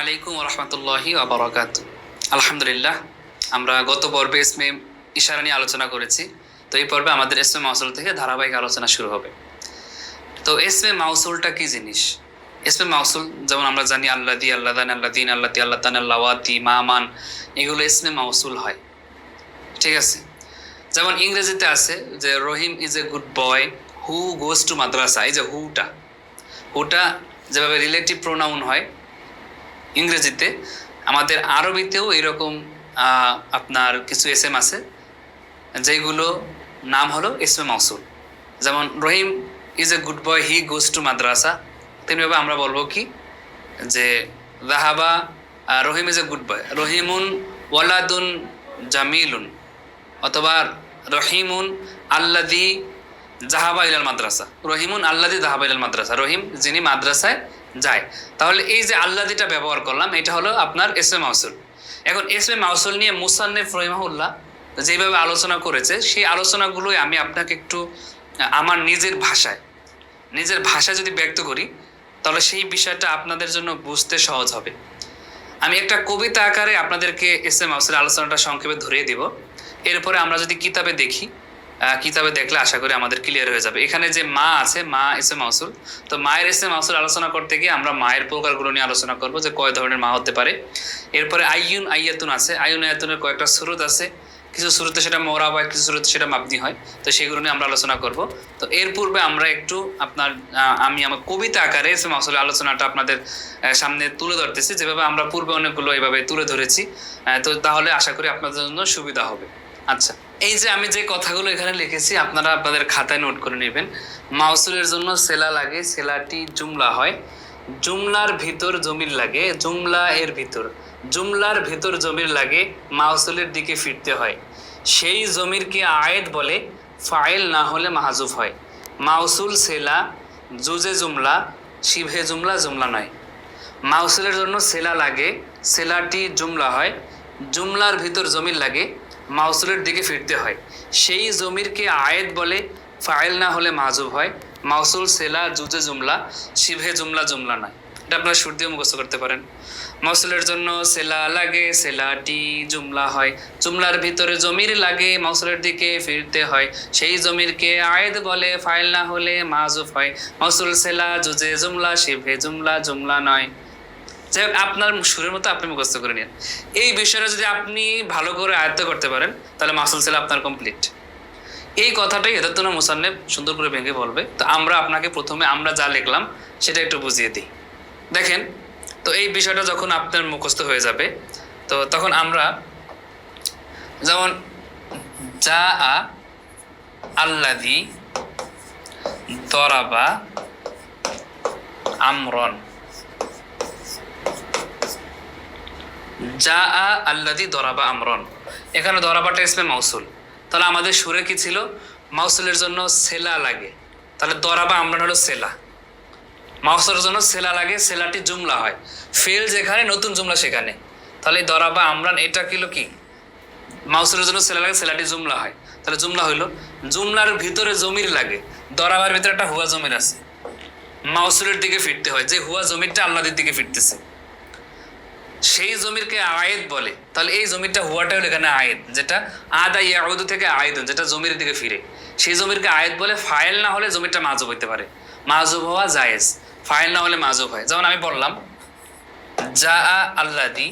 আলাইকুম রহমতুল্লাহি ওয়া বারাকাতুহু। আলহামদুলিল্লাহ, আমরা গত পর্বে ইসমে ইশারা নিয়ে আলোচনা করেছি। তো এই পর্বে আমাদের ইসমে মাউসুল থেকে ধারাবাহিক আলোচনা শুরু হবে। তো ইসমে মাউসুলটা কি জিনিস? ইসমে মাউসুল যেমন আমরা জানি আল্লাদি, আল্লাদান, আল্লাদিন, আল্লাতি, আল্লাতান, আল্লাওয়াতি, মামান, এগুলো ইসমে মাউসুল হয়। ঠিক আছে, যেমন ইংরেজিতে আছে যে Rahim is a good boy who goes to madrasa. এই যে হুটা যেভাবে রিলেটিভ প্রোনাউন হয় ইংরেজিতে, আমাদের আরবিতেও এরকম আপনার কিছু এসএম আছে যেগুলো নাম হলো ইসমে মাউসুল। যেমন Rahim is a good boy he goes to madrasa, তেমনিভাবে আমরা বলবো কি যে রাহাবা রহিম ইজ এ গুড বয়, রহিমুন ওয়ালাদুন জামিলুন, অথবা রহিমুন আল্লাদি জাহাবা ইলাল মাদ্রাসা, রহিমুন আল্লাদি জাহাবা ইলাল মাদ্রাসা, রহিম যিনি মাদ্রাসায় যায়। তাহলে এই যে আল্লাদিটা ব্যবহার করলাম, এটা হলো আপনার ইসমে মাউসুল। এখন ইসমে মাউসুল নিয়ে মুসান্নিফ রহিমাহুল্লাহ যেভাবে আলোচনা করেছে, সেই আলোচনাগুলোই আমি আপনাকে একটু আমার নিজের ভাষায় যদি ব্যক্ত করি, তাহলে সেই বিষয়টা আপনাদের জন্য বুঝতে সহজ হবে। আমি একটা কবিতা আকারে আপনাদেরকে ইসমে মাউসুলের আলোচনাটা সংক্ষেপে ধরিয়ে দিব। এরপরে আমরা যদি কিতাবে দেখি, কিতাবে দেখলে আশা করি আমাদের ক্লিয়ার হয়ে যাবে। এখানে যে মা আছে, মা ইসমে মাউসুল, তো মায়ের ইসমে মাউসুল আলোচনা করতে গিয়ে আমরা মায়ের প্রকারগুলো নিয়ে আলোচনা করব যে কয় ধরনের মা হতে পারে। এরপরে আইয়ুন আইয়াতুন আছে, আইয়ুন আইয়াতুনের কয়েকটা সুরুত আছে, কিছু সুরুতে সেটা মোরাব হয়, কিছু সুরুতে সেটা মাবনি হয়। তো সেগুলো নিয়ে আমরা আলোচনা করব। তো এর পূর্বে আমরা একটু আমি আমার কবিতা আকারে ইসমে মাউসুলের আলোচনাটা আপনাদের সামনে তুলে ধরতেছি, যেভাবে আমরা পূর্বে অনেকগুলো এইভাবে তুলে ধরেছি। তো তাহলে আশা করি আপনাদের জন্য সুবিধা হবে। আচ্ছা, এই যে আমি যে কথাগুলো এখানে লিখেছি আপনারা আপনাদের খাতায় নোট করে নেবেন। মাউসুলের জন্য সেলা লাগে, সেলাটি জুমলা হয়। জুমলার ভিতর জমির লাগে, জুমলার ভিতর জমির লাগে, মাউসুলের দিকে ফিরতে হয়। সেই জমিরকে আয়েদ বলে, ফাইল না হলে মাহাজুফ হয়। মাউসুল সেলা, জুজে জুমলা, শিভে জুমলা, জুমলা নয়। মাউসুলের জন্য সেলা লাগে, সেলাটি জুমলা হয়। জুমলার ভিতর জমির লাগে, মাউসুলের দিকে ফিরতে হয়। সেই জমিরকে আয়েদ বলে, ফাইল না হলে মাহাজুব হয়। মাউসুল সেলা, জুজে জুমলা, শিভে জুমলা, জুমলা নয়। এটা আপনারা সুর দিয়ে মুখস্থ করতে পারেন। মাউসুলের জন্য সেলা লাগে, সেলাটি জুমলা হয়। জুমলার ভিতরে জমির লাগে, মাউসুলের দিকে ফিরতে হয়। সেই জমিরকে আয়েদ বলে, ফাইল না হলে মাহাজুব হয়। মাউসুল সেলা, জুজে জুমলা, শিভে জুমলা, জুমলা নয়। যাই হোক, আপনার সুরের মতো আপনি মুখস্থ করে নিন। এই বিষয়টা যদি আপনি ভালো করে আয়ত্ত করতে পারেন, তাহলে মাসুল সেলা আপনার কমপ্লিট। এই কথাটাই হেদায়েতুল্লাহ মুসান্নিফ সুন্দর করে ভেঙে বলবে। তো আমরা আপনাকে প্রথমে আমরা যা লিখলাম সেটা একটু বুঝিয়ে দিই। দেখেন, তো এই বিষয়টা যখন আপনার মুখস্থ হয়ে যাবে, তো তখন আমরা যেমন যা আ আল্লাযী দরাবা আমরন, যা আ আল্লাযী দরাবা আমরন, এখানে দরাবাটা ইসমে মাউসুল। তাহলে আমাদের সুরে কি ছিল? মাউসুলের জন্য সেলা লাগে, তাহলে দরাবা আমরন হলো সেলা। মাউসুলের জন্য সেলা লাগে, সেলাটি জুমলা হয়। ফেল যেখানে, নতুন জুমলা সেখানে। তাহলে দরাবা আমরান এটা কিলো কি? মাউসুলের জন্য সেলা লাগে, সেলাটি জুমলা হয়। তাহলে জুমলা হইলো। জুমলার ভিতরে জমির লাগে, দরাবার ভিতরে একটা হুয়া জমির আছে, মাউসুলের দিকে ফিরতে হয়। যে হুয়া জমিরটা আল্লাহর দিকে ফিরতেছে, সেই জমিরকে আয়েদ বলে। তাহলে এই জমিরটা হুয়াটা হলো এখানে আয়েদ, যেটা আদা ইয়াউদু থেকে আয়েদুন, যেটা জমির দিকে ফিরে, সেই জমিরকে আয়েদ বলে। ফাইল না হলে জমিরটা মাযুব হইতে পারে, মাযুব হওয়া জায়েজ। ফাইল না হলে মাযুব হয়। যেমন আমি বললাম যা আল্লাযী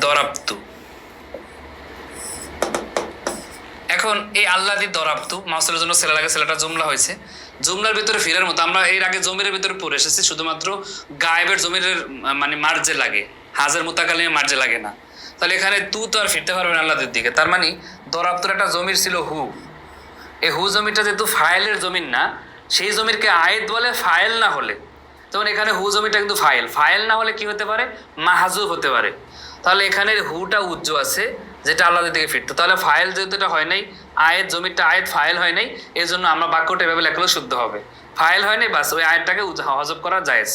দরাবতু। এখন এই আল্লাযী দরাবতু মাউসুলের জন্য সেলা লাগে, সেলাটা জুমলা হয়েছে। জুমলার ভিতরে ফিরার মতো আমরা এর আগে জমিরের ভিতরে পড়ে এসেছি, শুধুমাত্র গায়েবের জমিরের মানে মার্জে লাগে, হাজের মুতাকালিমে মার্জে লাগে না। তাহলে এখানে তু তো আর ফিরতে পারবে না আল্লাহর দিকে। তার মানে দরাবতুর একটা জমির ছিল হু, এই হু জমিটা যেহেতু ফাইলের জমির না, সেই জমিরকে আয়েদ বলে, ফাইল না হলে। যেমন এখানে হু জমিটা কিন্তু ফাইল না হলে কি হতে পারে? মাহাজুব হতে পারে। তাহলে এখানে হুটা উজ্জ আছে, যেটা আল্লাহর দিকে ফিরতো। তাহলে ফাইল যেহেতু এটা হয় নাই, আয়েত জমিরটা আয়েত, ফাইল হয় নাই, এই জন্য আমরা বাক্যটা এভাবে লেখলেও শুদ্ধ হবে। ফাইল হয় নাই, বাস ওই আয়েতটাকে হজব করা জায়েজ।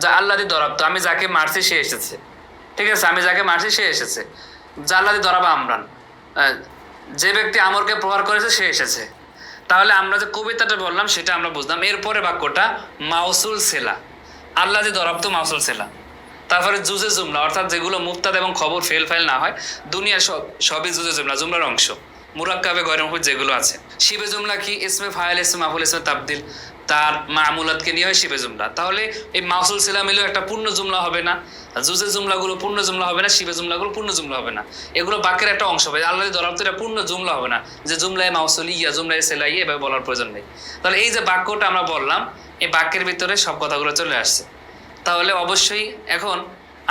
যা আল্লাহদি দরাবতু, আমি যাকে মারছি সে এসেছে। ঠিক আছে, আমি যাকে মারছি সে এসেছে। যা আল্লাহদি দরাবা আমরান, যে ব্যক্তি আমরকে প্রহার করেছে সে এসেছে। তাহলে আমরা যে কবিতাটা বললাম সেটা আমরা বুঝলাম। এরপরে বাক্যটা মাউসুল সেলা, আল্লাহদি দরাবতু মাউসুল সেলা। তারপরে জুজে জুমলা, অর্থাৎ যেগুলো মুবতাদা এবং খবর ফেল ফাইল না হয়, দুনিয়া সবই জুজে জুমলা, জুমলার অংশ। মুরাক্কাবে গয়রে মফউল যেগুলো আছে। শিবে জুমলা কি? ইসমে ফাইল, ইসমে মাফউল, ইসমে তাবদিল, তার মামুলাতকে নিয়ে হয় শিবে জুমলা। তাহলে এই মাউসুল সিলা মিলেও একটা পূর্ণ জুমলা হবে না, জুজে জুমলাগুলো পূর্ণ জুমলা হবে না, শিবে জুমলাগুলো পূর্ণ জুমলা হবে না, এগুলো বাক্যের একটা অংশ হবে। আল্লাহ দরাব তো এটা পূর্ণ জুমলা হবে না, যে জুমলায় মাউসুলি ইয়া জুমলায় সেলাই এভাবে বলার প্রয়োজন নেই। তাহলে এই যে বাক্যটা আমরা বললাম, এই বাক্যের ভিতরে সব কথাগুলো চলে আসছে। তাহলে অবশ্যই এখন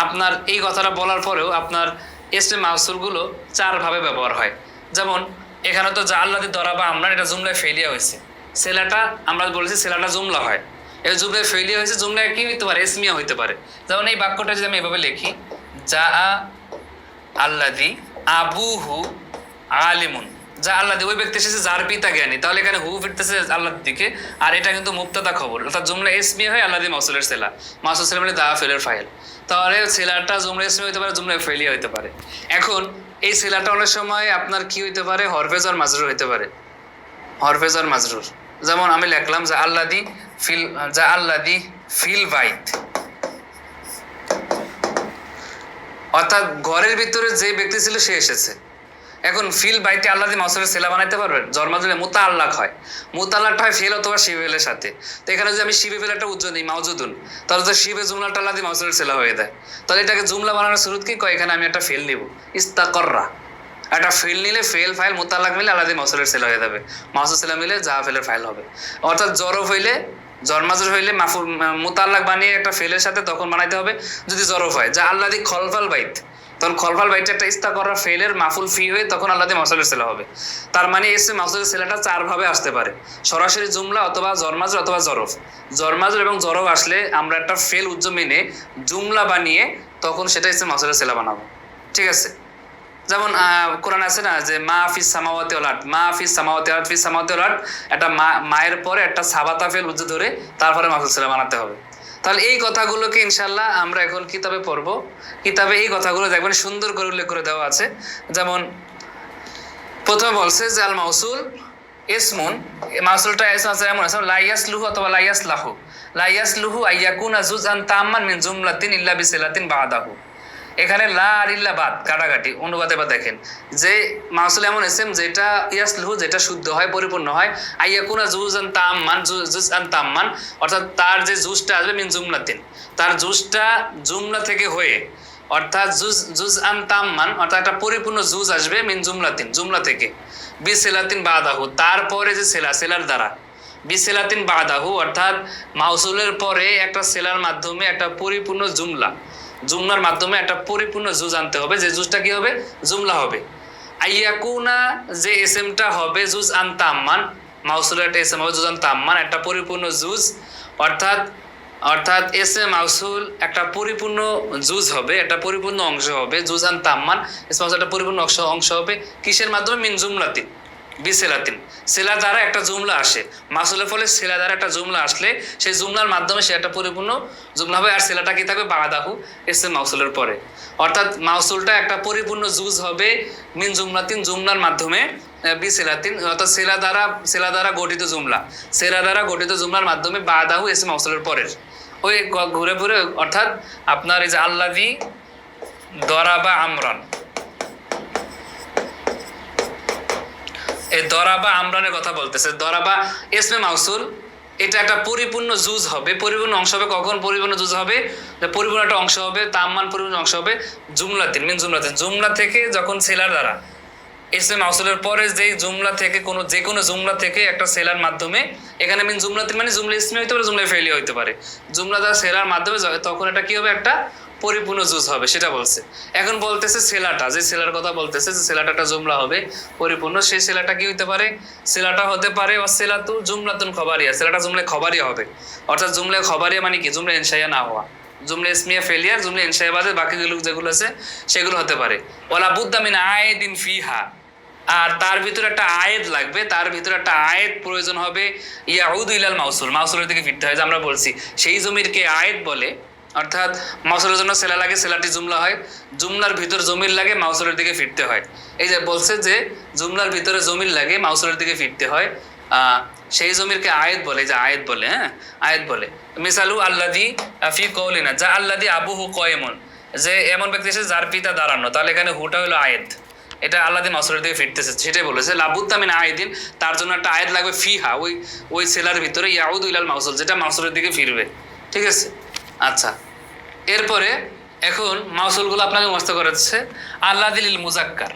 আপনার এই কথাটা বলার পরেও আপনার ইসমে মাউসুলগুলো চারভাবে ব্যবহার হয়। যেমন এখানে তো যা আল্লাহ দরাবা আমরা, এটা জুমলায় ফেলিয়া হয়েছে, সেলাটা আমরা বলেছি সেলাটা জুমলা হয়, এই জুমলায় ফেলিয়া হয়েছে, জুমলায় কি হইতে পারে? ইসমিয়া হইতে পারে। যেমন এই বাক্যটা যদি আমি এভাবে লিখি, যা আল্লাদি আবুহু আলিমুন, যা আল্লাদি ওই ব্যক্তি এসেছে যার পিতা জ্ঞানী, তাহলে এখানে হু ফিরতেছে আল্লাহর দিকে, আর এটা কিন্তু মুবতাদা খবর, অর্থাৎ জুমলা ইসমিয়া হয় আল্লাদি মাউসুলের সেলা, মাউসুল সেলা মানে দা ফেলের ফাইল। তাহলে সেলাটা জুমলা ইসমিয়া হইতে পারে, জুমলায় ফেলিয়া হইতে পারে। এখন এই সেলাটা অনেক সময় আপনার কি হইতে পারে? হরফেজ আর মাজরুর হইতে পারে, হরফেজ আর মাজরুর। যেমন আমি লিখলাম যা আল্লাদি ফিল, যা আল্লাদি ফিল বাইত, অর্থাৎ ঘরের ভিতরে যে ব্যক্তি ছিল সে এসেছে। এখন ফিল বাইতে আল্লাদি মাউসুলের সেলা বানাইতে পারবেন? জন্মাজুলে মুতা আল্লাহ হয়, মুতা আল্লাহটা হয় ফেল অথবা শিবে ফেলের সাথে। তো এখানে যদি আমি শিবে ফেল একটা উজ্জ্বল দিই মাউজুদুন, তাহলে তো শিবে জুমলাটা আল্লাদি মাউসুলের সেলা হয়ে যায়। তাহলে এটাকে জুমলা বানানোর শুরুত কি কয়? এখানে আমি একটা ফেল নিব, ইস্তাকররা, একটা ফেল নিলে ফেল ফাইল মুতাল্লাক মিলে আল্লাদি মাউসুলের সেলা হয়ে যাবে, মাউসুল সেলা মিলে যা ফেলের ফাইল হবে। অর্থাৎ জরফ হইলে, জন্মাজুর হইলে মাফুল মুতাল্লাক বানিয়ে একটা ফেলের সাথে তখন বানাইতে হবে। যদি জরফ হয় যা আল্লাদি খলফাল বাইত, তখন খলফাল বাইটটা একটা ইস্তা করা ফেলের মাফুল ফি হয়ে তখন আল্লাদি মাউসুলের সেলা হবে। তার মানে এসে মাউসুলের সেলাটা চারভাবে আসতে পারে, সরাসরি জুমলা অথবা জরমাজুর অথবা জরফ। জরমাজুর এবং জরফ আসলে আমরা একটা ফেল উজ্জ্ব মেনে জুমলা বানিয়ে তখন সেটা এসে মাউসুলের সেলা বানাবো। ঠিক আছে? যেমন কোরআন আছে না যে মা ফিস সামাওয়াতি ওয়াল আরদ, মা ফিস সামাওয়াতি ওয়াল আরদ, ফিস সামাওয়াতি ওয়াল আরদ, একটা মায়ের পরে একটা সাবাতা ফেল উজ্জ্ব ধরে তারপরে মাউসুল সেলা বানাতে হবে। তাহলে এই কথাগুলোকে ইনশাল্লাহ আমরা এখন কিতাবে পড়ব। কিতাবে এই কথাগুলো দেখবেন সুন্দর করে উল্লেখ করে দেওয়া আছে। যেমন প্রথমে বলছে যে আল মাউসুল ইসমুন, মাউসুলটা এমন আছে লাইয়াসলুহু অথবা লাইয়াসলাহু, লাইয়াসলুহু আইয়াকুনা জুজআন তাম্মান মিন জুমলাতিন ইল্লা বিসিলাতিন বাদাহু। এখানে লা আর ইল্লা বাদ কাটাকাটি, অনুবাদে বা দেখেন যে মাউসুল এমন ইসম যেটা ইয়াসলুহু, যেটা শুদ্ধ হয়, পরিপূর্ণ হয়, আইয়াকুনা জুজআন তাম্মান, জুজআন তাম্মান, অর্থাৎ তার যে জুজটা আসবে মিন জুমলাতিন, তার জুজটা জুমলা থেকে হয়ে, অর্থাৎ জুজআন তাম্মান, অর্থাৎ একটা পরিপূর্ণ জুজ আসবে মিন জুমলাতিন, জুমলা থেকে, বিসিলাতিন বাদাহু, তারপরে যে সেলা, সেলার দ্বারা, বিসিলাতিন বাদাহু, অর্থাৎ মাউসুলের পরে একটা সেলার মাধ্যমে একটা পরিপূর্ণ জুমলা, জুমলার মাধ্যমে একটা পরিপূর্ণ জুজ আনতে হবে, যে জুজটা কি হবে? জুমলা হবে। আইয়াকুনা যে এসএমটা হবে জুজ আন তাম্মান, মাউসুলের একটা এসএম হবে জুজ আন তাম্মান, একটা পরিপূর্ণ জুজ, অর্থাৎ অর্থাৎ এসএ মাউসুল একটা পরিপূর্ণ জুজ হবে, একটা পরিপূর্ণ অংশ হবে, জুজ আন তাম্মান, এসএ মাউসুল একটা পরিপূর্ণ অংশ হবে কিসের মাধ্যমে? মিন জুমলাতিন, বিসেলাতিন, সেলা দ্বারা একটা জুমলা আসে, মাসুলের ফলে সেলা দ্বারা একটা জুমলা আসলে সেই জুমলার মাধ্যমে সে একটা পরিপূর্ণ জুমলা হবে। আর সেলাটা কি থাকবে? বাদাহু, এসে মাউসুলের পরে, অর্থাৎ মাউসুলটা একটা পরিপূর্ণ জুজ হবে মিন জুমলাতিন, জুমলার মাধ্যমে, বিসেলাতিন, অর্থাৎ সেলা দ্বারা গঠিত জুমলা, সেলা দ্বারা গঠিত জুমলার মাধ্যমে বাদাহু এসে মাউসুলের পরের ওই ঘুরে ঘুরে, অর্থাৎ আপনার এই যে আল্লাযী দরাবা আমরান, এই দরাবা আমরানের কথা বলতেছে। দরাবা ইসমে মাউসুল, এটা একটা পরিপূর্ণ জুজ হবে, পরিপূর্ণ অংশ হবে। কখন পরিপূর্ণ জুজ হবে? পরিপূর্ণ একটা অংশ হবে, তাম্মান পরিপূর্ণ অংশ হবে জুমলাতিন, মিন জুমলাতিন, জুমলা থেকে যখন সেলার দ্বারা, ইসমে মাউসুলের পরে যেই জুমলা থেকে যে কোনো জুমলা থেকে একটা সেলার মাধ্যমে, এখানে মিন জুমলাতিন মানে জুমলা ইসমে হইতে পারে, জুমলা ফেলিয়া হইতে পারে, জুমলা দ্বারা সেলার মাধ্যমে তখন এটা কি হবে? একটা পরিপূর্ণ জুজ হবে, সেটা বলছে। এখন বলতেছে সেলাটা, যে সেলার কথা বলতেছে, যে সেলাটা একটা জুমলা হবে পরিপূর্ণ, সেই সেলাটা কি হইতে পারে? সেলাটা হতে পারে ওয়াসিলাতু জুমলাতুন খবরিয়া, সেলাটা জুমলা খবরিয়া হবে, অর্থাৎ জুমলা খবরিয়া মানে কি? জুমলা ইনশাইয়া না হওয়া, জুমলা ইসমিয়া ফেলিয়ার, জুমলা ইনশাইয়া বাদে বাকিগুলো যেগুলো আছে সেগুলো হতে পারে। ওয়ালা বুদ্দা মিন আয়াদিন ফিহা, আর তার ভিতরে একটা আয়েদ লাগবে, তার ভিতরে একটা আয়েদ প্রয়োজন হবে, ইয়াউদু ইলাল মাউসুল, মাউসুলের দিকে ফিরতে হয়, যে আমরা বলছি সেই জমিরকে আয়েদ বলে, অর্থাৎ মাউসুলের জন্য সেলা লাগে, সেলাটি জুমলা হয়, জুমলার ভিতরে জমির লাগে, মাউসুলের দিকে ফিরতে হয়। এই যে বলছে যে জুমলার ভিতরে জমির লাগে, মাউসুলের দিকে ফিরতে হয়, সেই জমিরকে আয়াত বলে, যে আয়াত বলে, হ্যাঁ আয়াত বলে। মিসালু আল্লাদি ফি কওলিনা যা আল্লাদি আবুহু কয়মন, যে এমন ব্যক্তি এসে যার পিতা দাঁড়ানো, তাহলে এখানে হুটা হলো আয়াত, এটা আল্লাদিন মাসুরের দিকে ফিরতেছে, সেটাই বলেছে লাবুদ্দা মিন আয়াদিন, তার জন্য একটা আয়াত লাগবে ফিহা, ওই সেলার ভিতরে ইয়াউদু ইলাল মাউসুল, যেটা মাউসুলের দিকে ফিরবে। ঠিক আছে, আচ্ছা। এরপরে এখন মাউসুলগুলো আপনাকে মুখস্থ করাচ্ছে। আল্লাদিল মুজাক্কার,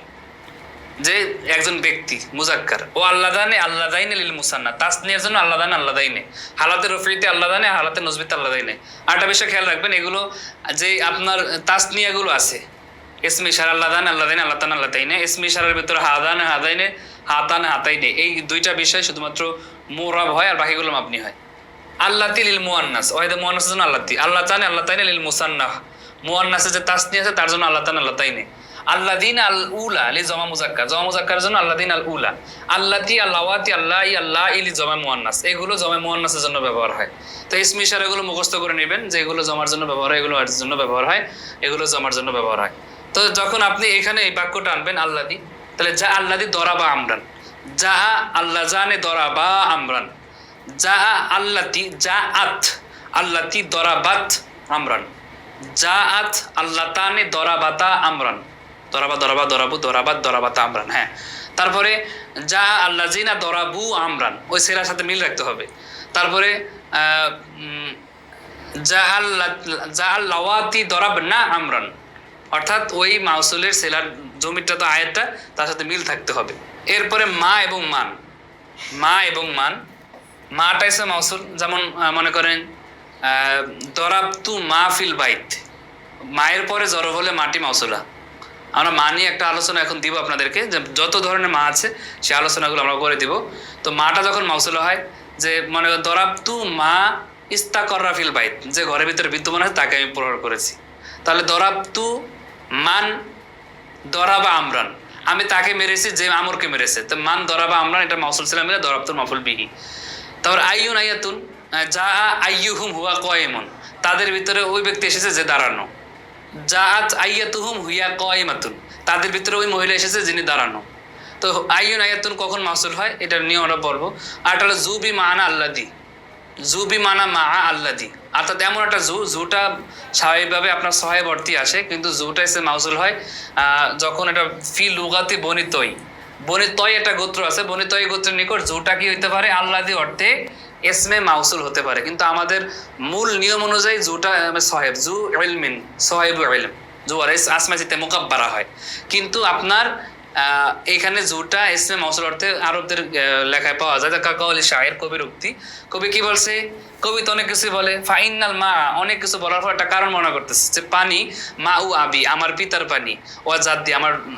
যে একজন ব্যক্তি মুজাক্কার, ও আল্লাদানে আল্লাদাইনে লিল মুসান্না, তাসনিয়ার জন্য আল্লাদানে আল্লাদাইনে, হালাতে রফিতে আল্লাদানে, হালাতে নজবিতে আল্লাদাইনে। আরেকটা বিষয় খেয়াল রাখবেন, এগুলো যে আপনার তাসনিয়াগুলো আছে, ইসমে ইশারা আল্লাদান আল্লাদাইনে, আল্লাতান আল্লাতাইনে, ইসমে ইশারার ভিতরে হাদান হাদাইনে, হাতান হাতাইনে, এই দুইটা বিষয় শুধুমাত্র মুরাব হয়, আর বাকিগুলো মাবনি হয়। আল্লাতি লিল মুয়ান্নাস, ওয়াহিদে মুয়ান্নাসের জন্য আল্লাতি, আল্লাহ তানে আল্লাতাইনে লিল মুসান্নাহ, মুয়ান্নাসে যে তাসনিয়া আছে তার জন্য আল্লাতান আল্লাতাইনে। আল্লাদিন আল উলা লি জমা মুজাক্কার, জমা মুজাক্কারের জন্য আল্লাদিন আল উলা। আল্লাতি আল্লাওয়াতি আল্লাহি আল্লাহ ইলি জমা মুয়ান্নাস, এগুলো জমা মুয়ান্নাসের জন্য ব্যবহার হয়। তো ইসমে ইশারা এগুলো মুখস্থ করে নেবেন, যে এগুলো জমার জন্য ব্যবহার হয়, এগুলো আর্জের জন্য ব্যবহার হয়, এগুলো জমার জন্য ব্যবহার হয়। তো যখন আপনি এখানে এই বাক্যটা আনবেন আল্লাদি, তাহলে যা আল্লাদি দরাবা আমরান, যা আল্লাহ জানে দরাবা আমরান, যা আল্লাতি যা আত আল্লাতি দরাবাত আমরান, যা আত আল্লাহ তানে দরাবাতা আমরান, দরাবা দরাবা দরাবু দরাবাত দরাবাতা আমরান। হ্যাঁ, তারপরে যা আল্লাহ জিনা দরাবু আমরান, ওই সেরার সাথে মিল রাখতে হবে। তারপরে যা আল্লাওয়াতি দরাব না আমরান, অর্থাৎ ওই মাউসুলের সেলার জমিটা তো আয়াতটা, তার সাথে মিল থাকতে হবে। এরপরে মা এবং মান, মা এবং মান, মাটা এসে মাউসুল, যেমন মনে করেন দরাবতু মা ফিল বাইত, মায়ের পরে জরব হলে মাটি মাউসুলা। আমরা মা নিয়ে একটা আলোচনা এখন দিব আপনাদেরকে, যে যত ধরনের মা আছে সে আলোচনাগুলো আমরা করে দিব। তো মাটা যখন মাউসুলা হয়, যে মনে করেন দরাবতু মা ইস্তাকররা ফিল বাইত, যে ঘরের ভিতরে বিদ্যমান আছে তাকে আমি প্রহার করেছি, তাহলে দরাবতু মান দরাবা আমরান, আমি তাকে মেরেছি যে আমরকে মেরেছে, তো মান দরাবা আমরান, এটা মাউসুল ছিলাম মিলে দরাবতুল মাফুল বিহি। তারপর আইয়ুন আয়াতুন যা আইয়ুহুম হুয়া কয়মন, তাদের ভিতরে ওই ব্যক্তি এসেছে যে দাঁড়ানো, জাআত আইয়াতুহুম হুয়া কয়মাতুন, তাদের ভিতরে ওই মহিলা এসেছে যিনি দাঁড়ানো। তো আইয়ুন আয়াতুন কখন মাউসুল হয়, এটার নিয়ম আমরা বলবো। আর হলো জুবি মানা আল্লাদি, জুবি মানা মা আল্লাদি, অর্থাৎ এমন একটা জুটা স্বাভাবিকভাবে আপনার সহায়বর্তী আসে, কিন্তু জুটা এসে মাউসুল হয় যখন এটা ফি লুগাতি বনিতই, বনিতই একটা গোত্র আছে, বনিতই গোত্রের নিকট জুটা কি হইতে পারে, আল্লাদি অর্থে এসমে মাউসুল হতে পারে। কিন্তু আমাদের মূল নিয়ম অনুযায়ী জুটা সাহেব, জু ইলমিন সাহেব ইলম, জু আর আসমা জিতে মুকাব্বারা হয়। কিন্তু আপনার এখানে জুটা এসমে মাউসুল অর্থে আরবদের লেখায় পাওয়া যায়। কাকাউলি শায়ের, কবির উক্তি। কবি কি বলছে, কবি তো অনেক কিছু বলে, ফাইনাল মা, অনেক কিছু বলার পর একটা কারণ মনে করতেছে, যে পানি মা উ আবি, আমার পিতার পানি, ও জাদ্দি,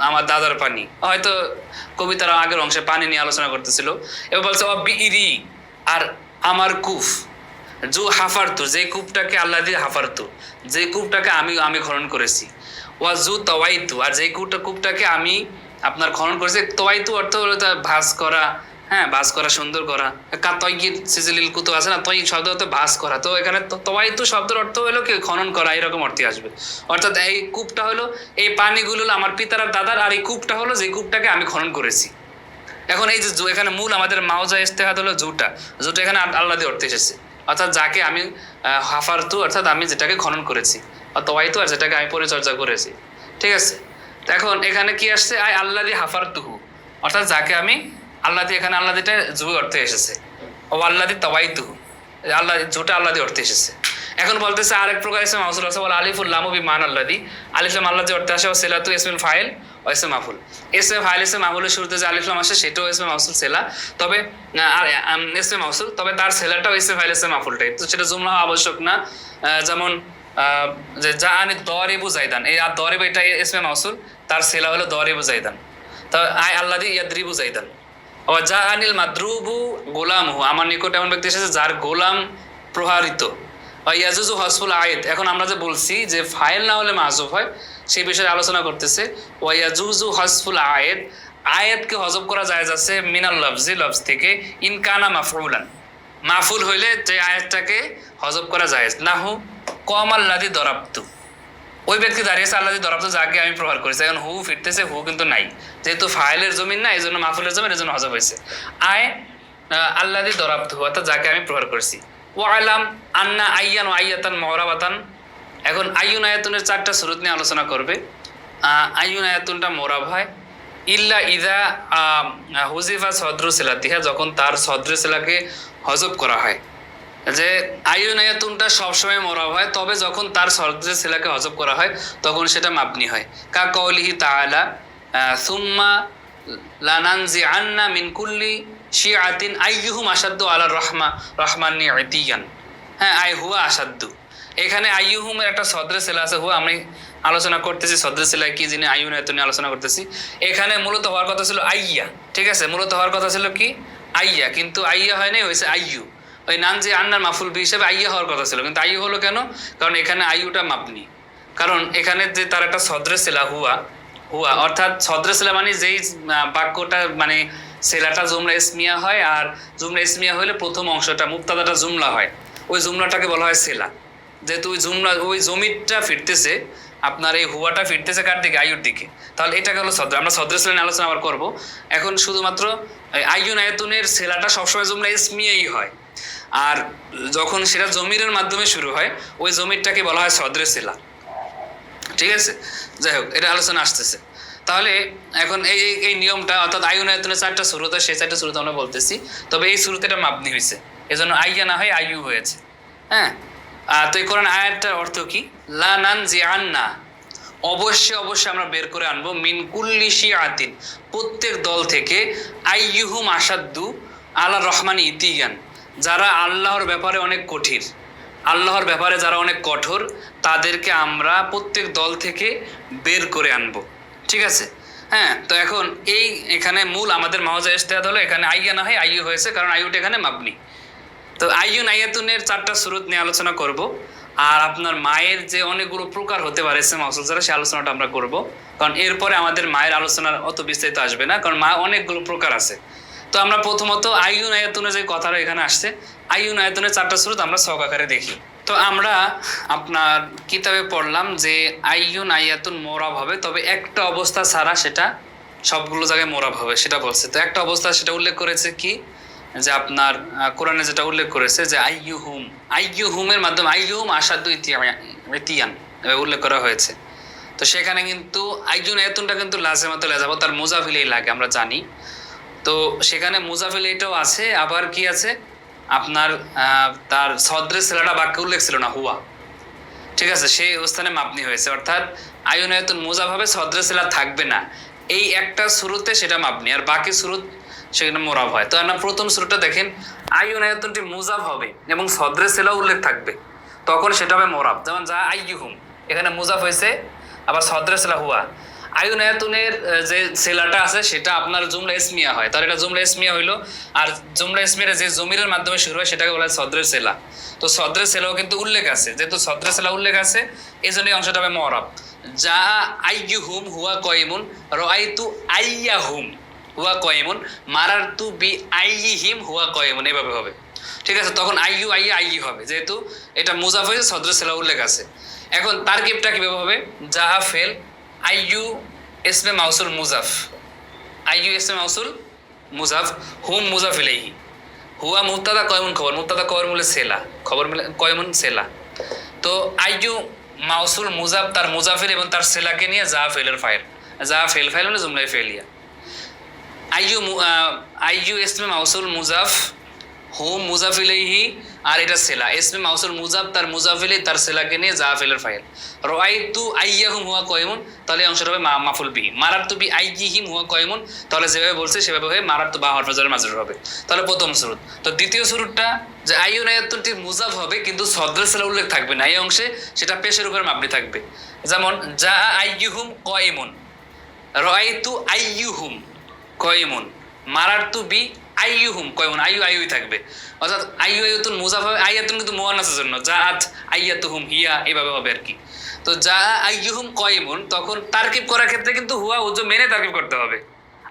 আমার দাদার পানি। হয়তো কবিতার আগের অংশে পানি নিয়ে আলোচনা করতেছিল। এবার বলছে ও বিইরি, আর আমার কুফ, জু হাফারতু, যে কূপটাকে আল্লাহ দিয়ে হাফারতু, যে কূপটাকে আমি খনন করেছি। ওয়া জু তওয়াইতু, আর যে কূপটাকে আমি আপনার খনন করেছি। তওয়াইতু অর্থ হলো তা ভাঁজ করা, হ্যাঁ ভাঁজ করা, সুন্দর করা। তৈগির সিজিলিল কুতু আছে না, তৈ শব্দ হতে ভাঁজ করা, তো এখানে তওয়াইতু শব্দের অর্থ হলো কি খনন করা, এরকম অর্থে আসবে। অর্থাৎ এই কূপটা হলো, এই পানিগুলো হলো আমার পিতার আর দাদার, আর এই কূপটা হলো যে কূপটাকে আমি খনন করেছি। এখন এই যে এখানে মূল আমাদের মাওজা ইস্তেহাদ হলো জুটা এখানে আল্লাহ দিয়ে অর্থে এসেছে, অর্থাৎ যাকে আমি হাফারতু, অর্থাৎ আমি যেটাকে খনন করেছি, তওয়াইতু আর যেটাকে আমি পরিচর্যা করেছি। ঠিক আছে, তো এখন এখানে কি আসছে, আই আল্লাহ দিয়ে হাফারতুহু, অর্থাৎ যাকে আমি আল্লাহ দিয়ে, এখানে আল্লাহ দিটা জু অর্থে এসেছে, ও আল্লাহ দিয়ে তওয়াইতুহু, আল্লাহ জুটা আল্লাহ দিয়ে অর্থে এসেছে। এখন বলতেছে আরেক প্রকার ইসম মাউসুল আছে, বলে আলিফুল লামু বি মান আল্লাদি, আলিফ লাম আল্লাহ দিয়ে অর্থে আসে, ও সিলাতু ইসমুল ফাইল ও ইসমে মাফুল। ইসমে ফাইল ইসমে মাফুলের শুরুতে যে আলিফ লাম আসে সেটাও ইসমে মাউসুল সেলা, তবে আর ইসমে মাউসুল, তবে তার সেলাটাও ইসমে ফাইল ইসমে মাফুলটাই, তো সেটা জুমলা আবশ্যক না। যেমন যে যা আনি দরিবু জাইদান, এই আর দরিবু এটা ইসমে মাউসুল, তার সেলা হলো দরিবু জাইদান, তো আই আল্লাহ দিয়ে ইয়াদরিবু জাইদান। ও যা আনিল মাদরুবু গোলামহু, আমার নিকট এমন ব্যক্তি এসেছে যার গোলাম প্রহারিত। ইয়াজুজু হসফুল আয়েত, এখন আমরা যে বলছি যে ফাইল না হলে মাহজুব হয়, সেই বিষয়ে আলোচনা করতেছে। ওয়াজুজু হসফুল আয়েত, আয়াতকে হজব করা জায়েজ আছে মিনাল লফজি, লফজ থেকে, ইনকানা মাফউলান, মাফুল হইলে যে আয়াতটাকে হজব করা জায়েজ। নাহু কম আল্লাদি দরাবতু, ওই ব্যক্তি দাঁড়িয়েছে আল্লাদি দরাবতু, যাকে আমি প্রহার করেছি। এখন হু ফিরতেছে, হু কিন্তু নাই, যেহেতু ফাইলের জমিন না, এই জন্য মাফুলের জমিন, এই জন্য হজব হয়েছে। আয় আল্লাযী দরাবতুহু, অর্থাৎ যাকে আমি প্রহার করেছি। ওয়া আলাম আন্না আইয়ান ওয়া আইয়াতান মুরাবাতান। এখন আইয়ুন আয়াতুনের 4টা সুরত নিয়ে আলোচনা করবে। আইয়ুন আয়াতুনটা মোরাব হয় ইল্লা ইদা হুজিফা সদরু সিলাতিহা, যখন তার সদরু সিলাকে হজব করা হয়। যে আইয়ুন আয়াতুনটা সবসময় মোরাব হয়, তবে যখন তার সদরু সিলাকে হজব করা হয় তখন সেটা মাবনি হয়। কা কওলিহি তাআলা সুম্মা লানানজিআন্না মিন কুল্লি শিআতিন আইয়ুহুম আশাদ্দু আলা রহমানি ইতিয়ান। হ্যাঁ, আই হুয়া আশাদ্দু, এখানে আইয়ুহুমের একটা সদরে সেলা আছে, হুয়া আমি আলোচনা করতেছি সদরে সেলা কি জিনিস, আইয়ুন আয়াতুন নিয়ে আলোচনা করতেছি। এখানে মূলত হওয়ার কথা ছিল আইয়া, ঠিক আছে, মূলত হওয়ার কথা ছিল কি আইয়া, কিন্তু আইয়া হয় নাই, হয়েছে আইয়ু। ওই নান যে আন্নার মাফুল বি হিসেবে আইয়া হওয়ার কথা ছিল, কিন্তু আইয়ু হলো কেন? কারণ এখানে আইয়ুটা মাপনি, কারণ এখানে যে তার একটা সদরে সেলা হুয়া, হুয়া অর্থাৎ সদরে সেলা মানে যেই বাক্যটা মানে সেলাটা জুমলা ইসমিয়া হয়, আর জুমলা ইসমিয়া হলে প্রথম অংশটা মুক্তাদাটা জুমলা হয়, ওই জুমলাটাকে বলা হয় সেলা। যেহেতু ওই জুমলা ওই জমিটা ফিরতেছে, আপনার এই হুয়াটা ফিরতেছে কার দিকে? আয়ুর দিকে, তাহলে এটাকে হলো সদর। আমরা সদরের সেলা নিয়ে আলোচনা আবার করবো। এখন শুধুমাত্র আইয়ুন আয়াতুনের সেলাটা সবসময় জুমলা ইসমিয়াই হয়, আর যখন সেটা জমিরের মাধ্যমে শুরু হয় ওই জমিরটাকে বলা হয় সদরের সেলা, ঠিক আছে। যাই হোক, এটা আলোচনা আসতেছে। তাহলে এখন এই এই নিয়মটা, অর্থাৎ আইয়ুন আয়াতুনের 4টা সুরত, সেই 4টা সুরত আমরা বলতেছি, তবে এই সুরতে এটা মাবনি হয়েছে, এজন্য আইয়া না হয় আইয়ু হয়েছে। হ্যাঁ, তো এই কোরআন আয়াতটার অর্থ কি? লা নানজিআন্না, অবশ্যই অবশ্যই আমরা বের করে আনবো, মিন কুল্লি শিআতিন, প্রত্যেক দল থেকে, আইয়ুহুম আশাদ্দু আলা রহমানি ইতিয়ান, যারা আল্লাহর ব্যাপারে অনেক কঠিন, আল্লাহর ব্যাপারে যারা অনেক কঠোর, তাদেরকে আমরা প্রত্যেক দল থেকে বের করে আনবো, ঠিক আছে। হ্যাঁ, তো এখন এখানে মূল আমাদের মাওজা ইস্তেহাদ হলো, এখানে আইয়া না হয় আইয়ু হয়েছে, কারণ আইয়ুটা এখানে মাবনি। তো আইয়ুন আয়াতুনের 4টা সুরত নিয়ে আলোচনা করব, আর আপনার মায়ের যে অনেকগুলো প্রকার হতে পারে ইসম মাউসুল যারা, সেই আলোচনাটা আমরা করব, কারণ এরপরে আমাদের মায়ের আলোচনার অত বিস্তারিত আসবে না, কারণ মা অনেকগুলো প্রকার আছে। তো আমরা প্রথমত আইয়ুন আয়াতুনের যে কথাটা এখানে আসছে, আইয়ুন আয়াতুনের 4টা সুরত আমরা ছক আকারে দেখি। তো আমরা আপনার কিতাবে পড়লাম যে আইয়ুন আয়াতুন মোরাব হবে, তবে একটা অবস্থা ছাড়া সেটা সবগুলো জায়গায় মোরাব হবে, সেটা বলছে। তো একটা অবস্থা সেটা উল্লেখ করেছে কি, যে আপনার কোরআনে যেটা উল্লেখ করেছে যে আইয়ুহুমের মাধ্যমে আইয়ুহুম আশাদ্দু ইতিয়ান উল্লেখ করা হয়েছে। তো সেখানে কিন্তু আইয়ুন আয়াতুনটা কিন্তু লাজেমাতুল ইজাফা, তার মুজাফ ইলাইহি লাগে, আমরা জানি। তো সেখানে মুজাফ ইলাইহিটাও আছে, আবার কি আছে আপনার তার সদরে সেলাটা বাক্যে উল্লেখ ছিল না, হুয়া, ঠিক আছে, সেই স্থানে মাবনি হয়েছে, অর্থাৎ আইয়ুন আয়াতুন মুজাফ হবে, সদরে সেলা থাকবে না, এই একটা শুরুতে সেটা মাবনি, আর বাকি শুরুত সেখানে মোরাব হয়। তো আমরা প্রথম শুরুটা দেখেন, আইয়ুন আয়াতুনটি মুজাফ হবে এবং সদরে সেলা উল্লেখ থাকবে, তখন সেটা হবে মোরাব। যেমন যা আইয়ুহুম, এখানে মুজাফ হয়েছে, আবার সদরে সেলা হুয়া। আইয়ুন আয়াতুনের যে সেলাটা আছে সেটা আপনার জুমলা ইসমিয়া হয়, তার এটা জুমলা ইসমিয়া হইলো, আর জুমলা ইসমিয়া যে জমিরের মাধ্যমে শুরু হয় সেটাকে বলা হয় সদরের সেলা। তো সদরের সেলাও কিন্তু উল্লেখ আছে, যেহেতু সদরের সেলা উল্লেখ আছে এই জন্য এই অংশটা হবে মরাব। যা আইয়ুহুম হুয়া কয়মুন, রাআইতু আইয়াহুম হুয়া কয়মুন, মারারতু বি আইয়িহিম হুয়া কয়মুন, এইভাবে হবে, ঠিক আছে। তখন আইয়ু আইয়া আইয়ি হবে, যেহেতু এটা মুজাফ হয়েছে, সদরের সেলা উল্লেখ আছে। এখন তারকিবটা কিভাবে হবে? যা ফেল আইয়ু ইসমে মাউসুল মুজাফ, আইয়ু ইসমে মাউসুল মুজাফ, হুম মুজাফ ইলাইহি, হুয়া মুবতাদা কয়মুন খবর, মুবতাদা খবর মিলে সেলা, খবর মিলে কয়মুন সেলা। তো আইয়ু মাউসুল মুজাফ, তার মুজাফির এবং তার সেলাকে নিয়ে যা ফেলের ফাইল, যা ফেল ফাইল মানে জুমলাই ফেলিয়া। আইয়ু ইসমে মাউসুল মুজাফ, হুম মুজাফ ইলাইহি, আর এটা সেলা, ইসমে মাউসুল মুজাফ, তার মুজাফ ইলাইহি, তার সেলাকে নিয়ে যা ফেলের ফাইল। রাআইতু আইয়াহুম হুয়া কয়মুন, তাহলে অংশটা হবে মাফুল বিহি। মারারতু বি আইয়িহিম হুয়া কয়মুন, তাহলে যেভাবে বলছে সেভাবে হয়ে মারারতু বা হরফে জার মাজরুর হবে। তাহলে প্রথম সুরত। তো দ্বিতীয় সুরতটা যে আইয়ুন আয়াতুনটি মুজাফ হবে কিন্তু সদরের সেলা উল্লেখ থাকবে না, এই অংশে সেটা পেশের উপর মাবনি থাকবে। যেমন যা আইয়ুহুম কয়মুন, রাআইতু আইয়ুহুম কয়মুন, মারারতু বি আইয়ুহুম কয়মুন, আইয়ু আইয়ুই থাকবে, অর্থাৎ আইয়ু আইয়াতুন মুজাফ হবে, আইয়াতুন কিন্তু মুয়ান্নাসের জন্য, জাআত আইয়াতুহুম হিয়া, এইভাবে হবে আর কি। তো যা আইয়ুহুম কয়মুন, তখন তারকিব করার ক্ষেত্রে কিন্তু হুয়া উজ্জ মেনে তারকিব করতে হবে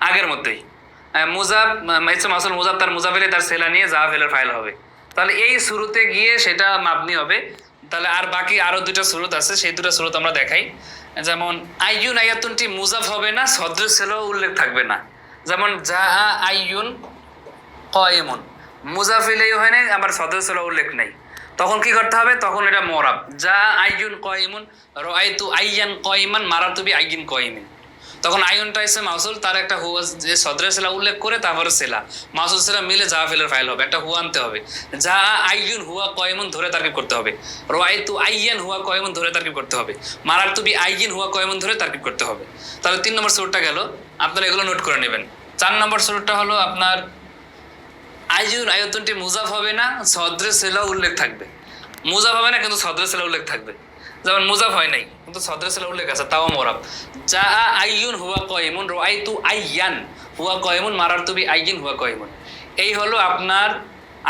আগের মধ্যেই। মুজাফ ইসমে মাউসুল মুজাফ, তার মুজাফিলে তার সেলা নিয়ে যা ফেলের ফাইল হবে, তাহলে এই শুরুতে গিয়ে সেটা মাবনি হবে। তাহলে আর বাকি আরো দুইটা সুরত আছে, সেই দুটো সুরত আমরা দেখাই। যেমন আইয়ুন আয়াতুনটি মুজাফ হবে না, সদরের সেলাও উল্লেখ থাকবে না। যেমন যা আইয়ুন কয়মুন, মুজাফ ইলাইহি হয় নাই, আবার সদর ছিল উল্লেখ নাই, তখন কি করতে হবে? তখন এটা মোরাব। যা আইয়ুন কয়মুন, রাআইতু আইয়ান কয়মান, মারাতু বি আইয়িন কয়মিন। তখন আইয়ুনটা এসে মাউসুল, তার একটা হুয়া যে সদরের সেলা উল্লেখ করে তারপরে সেলা মাউসুল সেলা মিলে যা ফেলের ফাইল হবে, একটা হুয়া আনতে হবে। যা আইয়ুন হুয়া কয়মুন ধরে তারকিব করতে হবে, রাআইতু আইয়ান হুয়া কয়মুন ধরে তারকিব করতে হবে, মারাতু বি আইয়িন হুয়া কয়মুন ধরে তারকিব করতে হবে। তাহলে 3 নম্বর সুরটা গেল, আপনারা এগুলো নোট করে নেবেন। 4 নম্বর সুরটা হলো আপনার আইয়ুন, আয়তনটি মুজাফ হবে না, সদরে সেলা উল্লেখ থাকবে। মুজাফ হবে না কিন্তু সদরে সেলা উল্লেখ থাকবে। যেমন মুজাফ হয় নাই কিন্তু সদরে সেলা উল্লেখ আছে, তাও মোরাব। যা আইয়ুন হুয়া কয়মুন, রাআইতু আইয়ান হুয়া কয়মুন, মারারতু বি আইয়িন হুয়া কয়মুন। এই হলো আপনার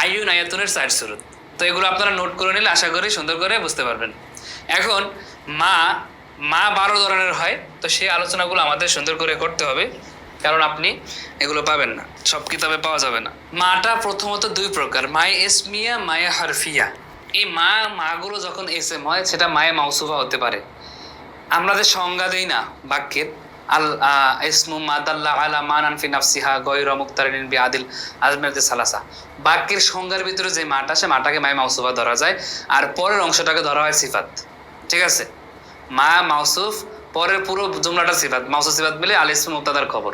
আইয়ুন আয়াতুনের 4 সুরত। তো এগুলো আপনারা নোট করে নিলে আশা করি সুন্দর করে বুঝতে পারবেন। এখন মা মা 12 ধরনের হয়, তো সেই আলোচনাগুলো আমাদের সুন্দর করে করতে হবে, কারণ আপনি এগুলো পাবেন না, সব কিতাবে পাওয়া যাবে না। মাটা প্রথমত 2 প্রকার, মায়ে ইসমিয়া, মায়ে হারফিয়া। এই মাগুলো যখন এসএম হয় সেটা মায়ে মাউসুফা হতে পারে। আমরা যে সংজ্ঞা দেই না বাক্যের, আল ইসমু মাদাল্লা আলা মানান ফি নাফসিহা গয়রা মুক্তারিন বি আদিল আজমাতে সালাসা, বাক্যের সংজ্ঞার ভিতরে যে মাটা, সে মাটাকে মায়ে মাউসুফা ধরা যায়, আর পরের অংশটাকে ধরা হয় সিফাত। ঠিক আছে, মা মাউসুফ, পরের পুরো জুমলাটা সিফাত, মাউসুফ সিফাত মিলে আল ইসমু মুক্তাদার খবর,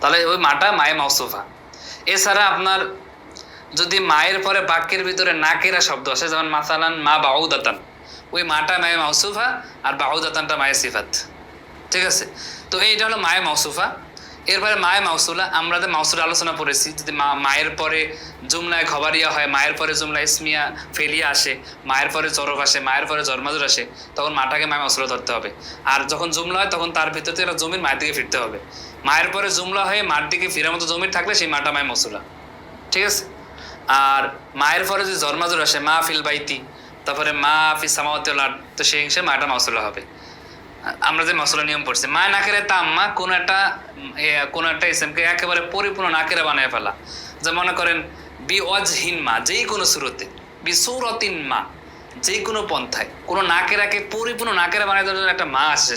তাহলে ওই মাটা মায়ে মাউসুফা। এছাড়া আপনার যদি মায়ের পরে বাক্যের ভিতরে নাকেরা শব্দ আসে, যেমন মাসালান মা বাউদাতান, ওই মাটা মায়ে মাউসুফা আর বাউদাতানটা মায়ে সিফাত। ঠিক আছে, তো এইটা হলো মায়ে মাউসুফা। এরপরে মায়ে মাউসুলা, আমরা যে মাউসুলা আলোচনা করেছি, যদি মায়ের পরে জুমলায় খবরিয়া হয়, মায়ের পরে জুমলা ইসমিয়া ফেলিয়া আসে, মায়ের পরে জরফ আসে, মায়ের পরে জরমাজুর আসে, তখন মাটাকে মায়ে মাউসুলা ধরতে হবে। আর যখন জুমলা হয় তখন তার ভিতর থেকে জমির মায়ের দিকে ফিরতে হবে। মায়ের পরে জুমলা হয়ে মার দিকে ফিরার মতো জমির থাকলে সেই মাটা মায়ে মাউসুলা। ঠিক আছে, আর মায়ের পরে যদি জরমাজুর আসে, মা ফিল বাইতি, তারপরে মা ফি সামাওয়াতি ওয়াল আরদ, তো সেই হিসেবে মাটা মাউসুলা হবে। আমরা যে মশলা নিয়ম পড়ছি, মায় নাকেরে তাম্মা, কোন একটা ইসেমকে একেবারে পরিপূর্ণ নাকেরা বানিয়ে ফেলা। যে মনে করেন বি ওয়াজহিন মা, যেই কোনো সুরতে, বি সূরাতিন মা, যেই কোনো পন্থায় কোনো নাকেরাকে পরিপূর্ণ নাকেরা বানিয়ে দেওয়ার জন্য একটা মা আসে,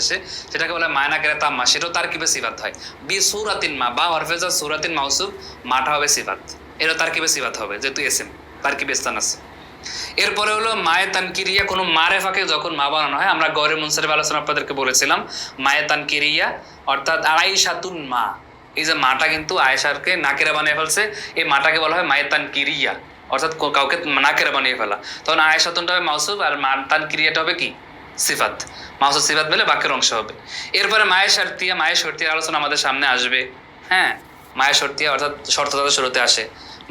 সেটাকে বলে মায় নাকেরে তাম্মা, সেটাও তার কিবে সিফাত হয়। বি সূরাতিন মা, বা হরফেজা সূরাতিন মাউসুফ, মাটা হবে সিফাত, এটা তার কিবে সিফাত হবে, যেহেতু এসএম তার কিবে স্থান আছে। এরপরে হলো মায়ে তানকিরিয়া, কোনো মারেফাকে যখন মা বানানো হয়, আমরা গৌরে মুনসারিফ আলোচনা আপনাদেরকে বলেছিলাম, মায়ে তানকিরিয়া অর্থাৎ আয়েশাতুন মা, এই যে মাটা কিন্তু আয়েশারকে নাকেরা বানিয়ে ফেলছে, এই মাটাকে বলা হয় মায়ে তানকিরিয়া, অর্থাৎ কাউকে নাকেরা বানিয়ে ফেলা। তখন আয়েশাতুনটা হবে মাউসুফ আর মা তানকিরিয়াটা হবে কি সিফাত, মাউসুফ সিফাত মিলে বাক্যের অংশ হবে। এরপরে মায়ে শর্তিয়া, মায়ে শর্তিয়ার আলোচনা আমাদের সামনে আসবে। হ্যাঁ, মায়ে শর্তিয়া অর্থাৎ শর্ত তাদের শুরুতে আসে,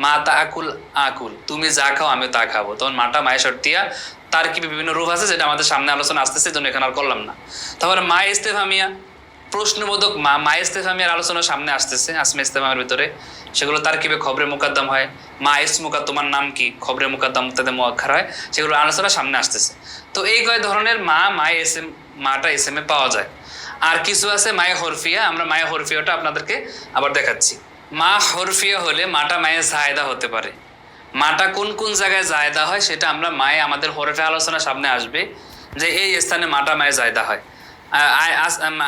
মা তা আকুল আকুল, তুমি যা খাও আমিও তা খাবো, তখন মাটা মায়ে শর্তিয়া, তার কি বিভিন্ন রূপ আছে যেটা আমাদের সামনে আলোচনা আসতেছে, জন্য এখানে আর করলাম না। তারপরে মায়ে ইস্তেফামিয়া, প্রশ্নবোধক মায়ে ইস্তেফামিয়ার আলোচনা সামনে আসতেছে আসমে ইস্তেফামের ভিতরে, সেগুলো তার কিভাবে খবরে মুকাদ্দাম হয়, মা ইসমুকা তোমার নাম কি, খবরে মুকাদ্দাম মুক্তাদে মুআক্খার হয়, সেগুলো আলোচনা সামনে আসতেছে। তো এই কয় ধরনের মায়ে এসএম, মাটা এসএম এ পাওয়া যায়। আর কিছু আছে মায়ে হরফিয়া, আমরা মায়ে হরফিয়াটা আপনাদেরকে আবার দেখাচ্ছি। মা হরফিয়া হলে মাটা মায়ে জায়দা হতে পারে। মাটা কোন কোন জায়গায় জায়দা হয় সেটা আমরা মায়ে, আমাদের হরফে আলোচনা সামনে আসবে যে এই স্থানে মাটা মায়ে জায়দা হয়।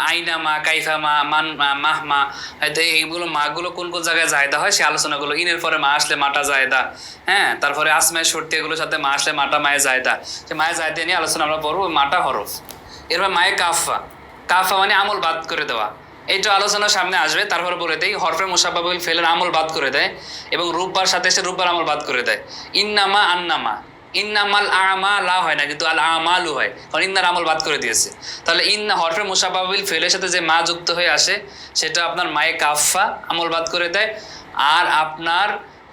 আইনা মা, কাইফা মা, মান মাহ মা, এইগুলো মাগুলো কোন কোন জায়গায় জায়দা হয় সেই আলোচনাগুলো, ইনের পরে মা আসলে মাটা জায়দা। হ্যাঁ, তারপরে আসমায় শর্তি, এগুলোর সাথে মা আসলে মাটা মায়ে জায়দা, সে মায়ে জায়দা নিয়ে আলোচনা আমরা পড়বো, মাটা হরফ। এরপর মায়ে কাফা, কাফা মানে আমল বাদ করে দেওয়া, এইটা আলোচনার সামনে আসবে। তারপরে বলে দেয় হরফে মুসাব্বাবিল ফেলের আমল বাদ করে দেয়, এবং রূপবার সাথে এসে রূপবার আমল বাদ করে দেয়। ইন্নামা আন্নামা, ইন্নামাল আমা লা হয় না, কিন্তু আল আমালু হয়, কারণ ইন্নার আমল বাদ করে দিয়েছে। তাহলে ইন্না হরফে মুসাব্বাবিল ফেলের সাথে যে মা যুক্ত হয়ে আসে সেটা আপনার মায়ে কাফা, আমল বাদ করে দেয়। আর আপনার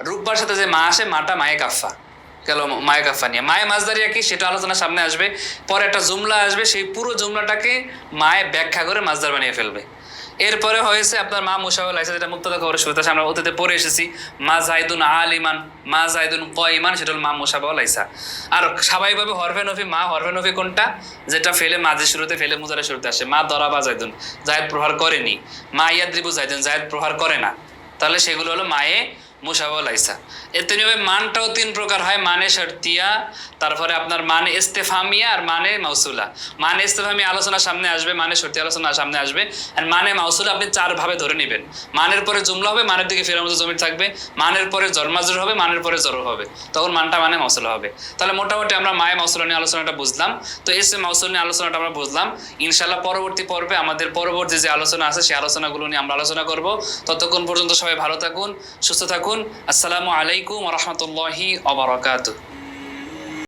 রূপবার সাথে যে মা আসে, মাটা মায়ে কাফা গেল, মায়ে কাফা নিয়ে। মায়ে মাজদারিয়া কি সেটা আলোচনা সামনে আসবে, পরে একটা জুমলা আসবে, সেই পুরো জুমলাটাকে মায়ে ব্যাখ্যা করে মাজদার বানিয়ে ফেলবে। এরপরে হয়েছে আপনার মা মুশাওয়াল আইসা, যেটা মুক্তাদা খবরের শুরুতে আমরা অতীতে পড়ে এসেছি, মা জাইদুন আলিমান, মা জাইদুন কয়মান, সেটা হল মা মুশাওয়াল আইসা। আর স্বাভাবিকভাবে হরফে নফি, মা হরফে নফি কোনটা, যেটা ফেলে মাঝে শুরুতে, ফেলে মুজারের শুরুতে আসে। মা দরাবা জাইদুন, জায়েদ প্রহার করেনি। মা ইয়াদ্রিবু জাইদুন, জায়েদ প্রহার করে না, তাহলে সেগুলো হলো মায়ে মুশাবাহ লাইসা। এতে নিয়মে মানটাও তিন প্রকার হয়, মানে শর্তিয়া, তারপরে আপনার মানে ইস্তেফামিয়া, আর মানে মাউসুলা। মানে ইস্তেফামিয়া আলোচনা সামনে আসবে, মানে শর্তিয়া আলোচনা সামনে আসবে, আর মানে মাউসুলা আপনি চার ভাবে ধরে নেবেন। মানের পরে জুমলা হবে, মানের দিকে ফেরার মতো জমির থাকবে, মানের পরে জরমাজুর হবে, মানের পরে জর হবে, তখন মানটা মানে মাউসুলা হবে। তাহলে মোটামুটি আমরা মায়ে মাউসুলা নিয়ে আলোচনাটা বুঝলাম। তো এসে মাউসুল নিয়ে আলোচনাটা আমরা বুঝলাম। ইনশাল্লাহ পরবর্তী পর্বে আমাদের পরবর্তী যে আলোচনা আছে সেই আলোচনাগুলো নিয়ে আমরা আলোচনা করব। ততক্ষণ পর্যন্ত সবাই ভালো থাকুন, সুস্থ থাকুন। আসসালামু আলাইকুম ওয়া রাহমাতুল্লাহি ওয়া বারাকাতুহু।